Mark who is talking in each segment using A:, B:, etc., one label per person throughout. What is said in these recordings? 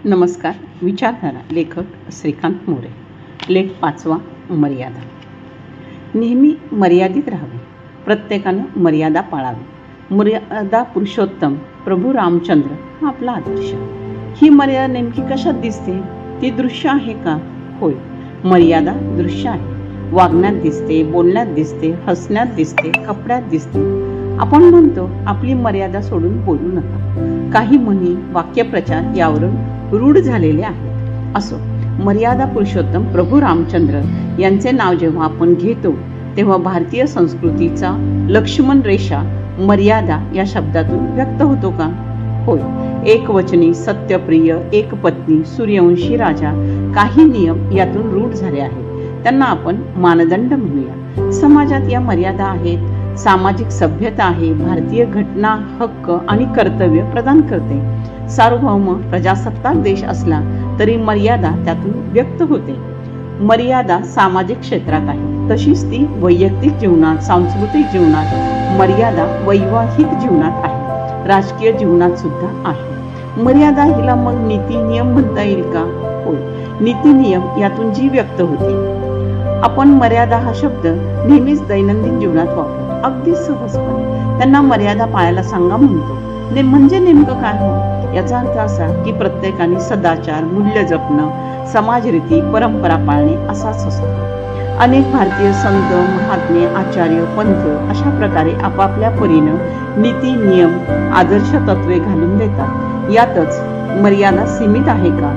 A: नमस्कार. विचारधारा. लेखक श्रीकांत मोरे. लेख 5वा. मर्यादा. नेहमी मर्यादित राहावे. प्रत्येकानं मर्यादा पाळावी. मर्यादा पुरुषोत्तम प्रभू रामचंद्र हा आपला आदर्श. ही मर्यादा नेमकी कशात दिसते? ती दृश्य आहे का? होय, मर्यादा दृश्य आहे. वागण्यात दिसते, बोलण्यात दिसते, हसण्यात दिसते, कपड्यात दिसते. आपण म्हणतो आपली मर्यादा सोडून बोलू नका. काही म्हणी, वाक्यप्रचार यावरून रूढ झालेले आहेत. असो, मर्यादा पुरुषोत्तम प्रभू रामचंद्र यांचे नाव जेव्हा आपण घेतो तेव्हा भारतीय संस्कृतीचा लक्ष्मण रेषा मर्यादा या शब्दातून व्यक्त होतो का? होय, एकवचनी, सत्यप्रिय, एकपत्नी, सूर्यवंशी राजा, काही नियम यातून रूढ झाले आहेत. त्यांना आपण मानदंड म्हणूया. समाजात या मर्यादा आहेत. सामाजिक सभ्यता आहे. भारतीय घटना हक्क आणि कर्तव्य प्रदान करते. सार्वभौम प्रजासत्ताक देश असला तरी मर्यादा त्यातून व्यक्त होते. मर्यादा सामाजिक क्षेत्रात आहे, तशीच ती वैयक्तिक जीवनात, सांस्कृतिक जीवनात, मर्यादा वैवाहिक जीवनात आहे, राजकीय जीवनात सुद्धा आहे. मर्यादा हिला मग नीती नियम म्हणता येईल का? होय, नीती नियम यातून जी व्यक्त होते. आपण मर्यादा हा शब्द नेहमीच दैनंदिन जीवनात वापरतो, अगदी सहजपणे. त्यांना मर्यादा पाळायला सांगा म्हणतो. म्हणजे नेमकं काय हो? याचा अर्थ असा की प्रत्येकाने सदाचार, मूल्य जपणं, समाजरीती, परंपरा पाळणे असाच असतो. अनेक भारतीय संत, महात्मे, आचार्य, पंथ अशा प्रकारे आपापल्या परीनं नीती, नियम, आदर्श तत्वे घालून देतात. यातच मर्यादा सीमित आहे का?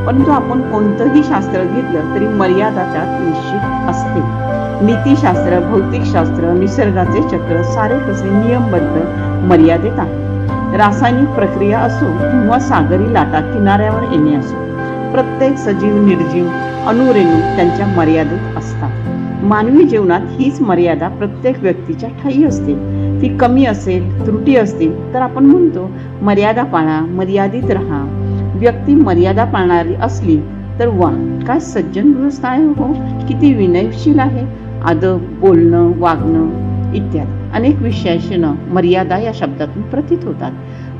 A: परंतु आपण कोणतंही शास्त्र घेतलं तरी मर्यादा त्यात निश्चित असते. नीतिशास्त्र, भौतिकशास्त्र, निसर्गाचे चक्र सारे कसे नियमबद्ध मर्यादेत आहे. रासायनिक प्रक्रिया असो किंवा सागरी लाटा किनाऱ्यावर येणे असो, प्रत्येक सजीव, निर्जीव, अणुरेणू त्यांच्या मर्यादेत असतात. मानवी जीवनात हीच मर्यादा प्रत्येक व्यक्तीच्या ठायी असते. ती कमी असेल, त्रुटी असतील तर आपण म्हणतो मर्यादा पाळा, मर्यादित राहा. व्यक्ती मर्यादा पाळणारी असली तर वा, काय सज्जन गृहस्थ आहे हो, किती विनयशील आहे. आदब, बोलणं, वागणं इत्यादी अनेक विशेषणं मर्यादा या शब्दातून प्रतीत होतात.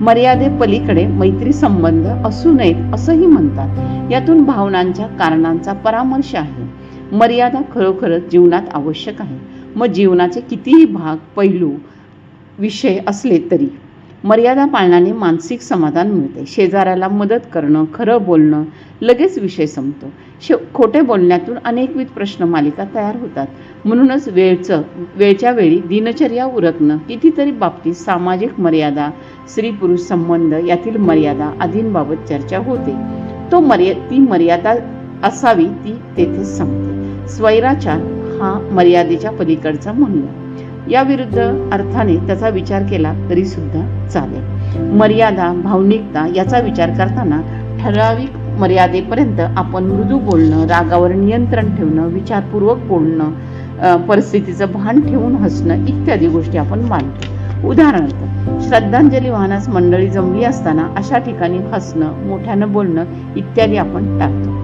A: मर्यादे पलीकडे मैत्री संबंध असू नयेत असंही म्हणतात. यातून भावनांच्या कारणांचा परामर्श आहे. मर्यादा खरोखरच जीवनात आवश्यक आहे. मग जीवनाचे कितीही भाग, पैलू, विषय असले तरी मर्यादा पाळण्याने मानसिक समाधान मिळते. शेजाऱ्याला मदत करणं, खरं बोलणं, लगेच विषय संपतो. खोटे बोलण्यातून अनेकविध प्रश्न मालिका तयार होतात. म्हणूनच वेळच्या वेळी दिनचर्या उरकणं, कितीतरी बाबतीत सामाजिक मर्यादा, स्त्री पुरुष संबंध यातील मर्यादा आदींबाबत चर्चा होते. ती मर्यादा असावी ती तेथेच संपते. स्वैराचार हा मर्यादेच्या पलीकडचा म्हणूया. या विरुद्ध अर्थाने त्याचा विचार केला तरी सुद्धा चालेल. मर्यादा, भावनिकता याचा विचार करताना ठराविक मर्यादेपर्यंत आपण मृदू बोलणं, रागावर नियंत्रण ठेवणं, विचारपूर्वक बोलणं, परिस्थितीचं भान ठेवून हसणं इत्यादी गोष्टी आपण मानतो. उदाहरणार्थ, श्रद्धांजली वाहनास मंडळी जमली असताना अशा ठिकाणी हसणं, मोठ्यानं बोलणं इत्यादी आपण टाळतो.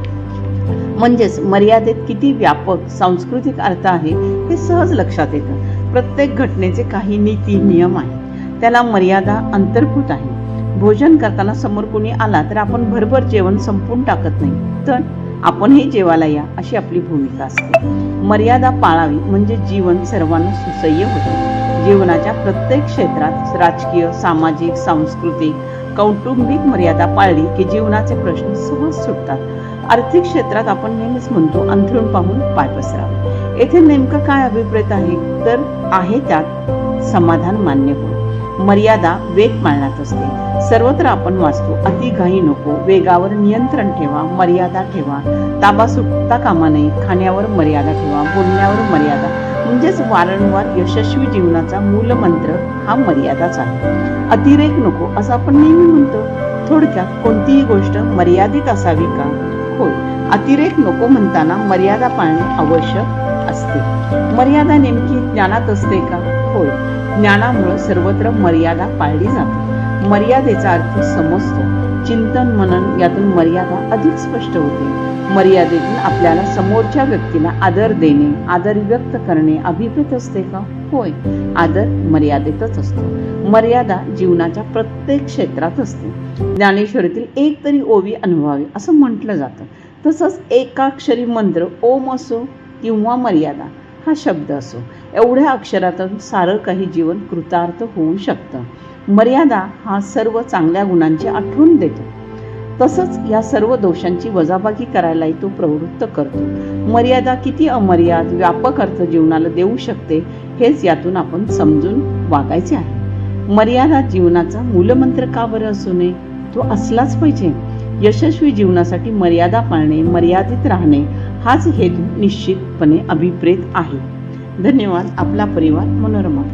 A: म्हणजेच मर्यादेत किती व्यापक सांस्कृतिक अर्थ आहे हे सहज लक्षात येतं. प्रत्येक घटनेचे काही नीती नियम आहेत, त्याला मर्यादा अंतर्भूत आहे. भोजन करताना समोर कोणी आला तर आपण भरभर जेवण संपवून टाकत नाही, तर आपणही जेवायला या अशी आपली भूमिका असते. मर्यादा पाळावी म्हणजे जीवन सर्वांना सुसह्य होते. जीवनाच्या प्रत्येक क्षेत्रात राजकीय, सामाजिक, सांस्कृतिक, कौटुंबिक मर्यादा पाळली की जीवनाचे प्रश्न सहज सुटतात. आर्थिक क्षेत्रात आपण नेहमीच म्हणतो अंथरूण पाहून पाय पसरावे. येथे नेमकं काय अभिप्रेत आहे? तर आहे त्यात समाधान मान्य होय. मर्यादा वेग पाळण्यात असते. सर्वत्र आपण वाचतो अतिघाई नको, वेगावर नियंत्रण ठेवा, मर्यादा ठेवा, ताबा सुटता कामा नये, खाण्यावर मर्यादा ठेवा, बोलण्यावर मर्यादा. म्हणजेच वारंवार यशस्वी जीवनाचा मूलमंत्र हा मर्यादाच आहे. अतिरेक नको असं आपण नेहमी म्हणतो. थोडक्यात कोणतीही गोष्ट मर्यादित असावी का? होय, अतिरेक नको म्हणताना मर्यादा पाळणे आवश्यक असते. मर्यादा नेमकी ज्ञानात असते का? होय, ज्ञानामुळे सर्वत्र मर्यादा पाळली जाते. मर्यादेचा अर्थ समजतो. चिंतन मनन यातून मर्यादा अधिक स्पष्ट होते. मर्यादेतून आपल्याला समोरच्या व्यक्तीला आदर देणे, आदर व्यक्त करणे अभिप्रेत असते का? होय, आदर मर्यादेतच असतो. मर्यादा जीवनाच्या प्रत्येक क्षेत्रात असते. ज्ञानेश्वरीतील एक तरी ओवी अनुभवावी असं म्हटलं जातं. तसंच एकाक्षरी मंत्र ओम असो किंवा मर्यादा हा शब्द असो, एवढ्या अक्षरातून सारं काही जीवन कृतार्थ होऊ शकतं. मर्यादा हा सर्व चांगल्या गुणांची आठवण देतो. तसंच या सर्व दोषांची वजाबाकी करायलाही तो प्रवृत्त करतो. मर्यादा किती अमर्याद व्यापक अर्थ जीवनाला देऊ शकते हेच यातून आपण समजून वागायचे आहे. मर्यादा जीवनाचा मूलमंत्र का बरं असू नये? तो असलाच पाहिजे. यशस्वी जीवनासाठी मर्यादा पाळणे, मर्यादित राहणे हाच हेतू निश्चितपणे अभिप्रेत आहे. धन्यवाद. आपला परिवार, मनोरमा परिवार.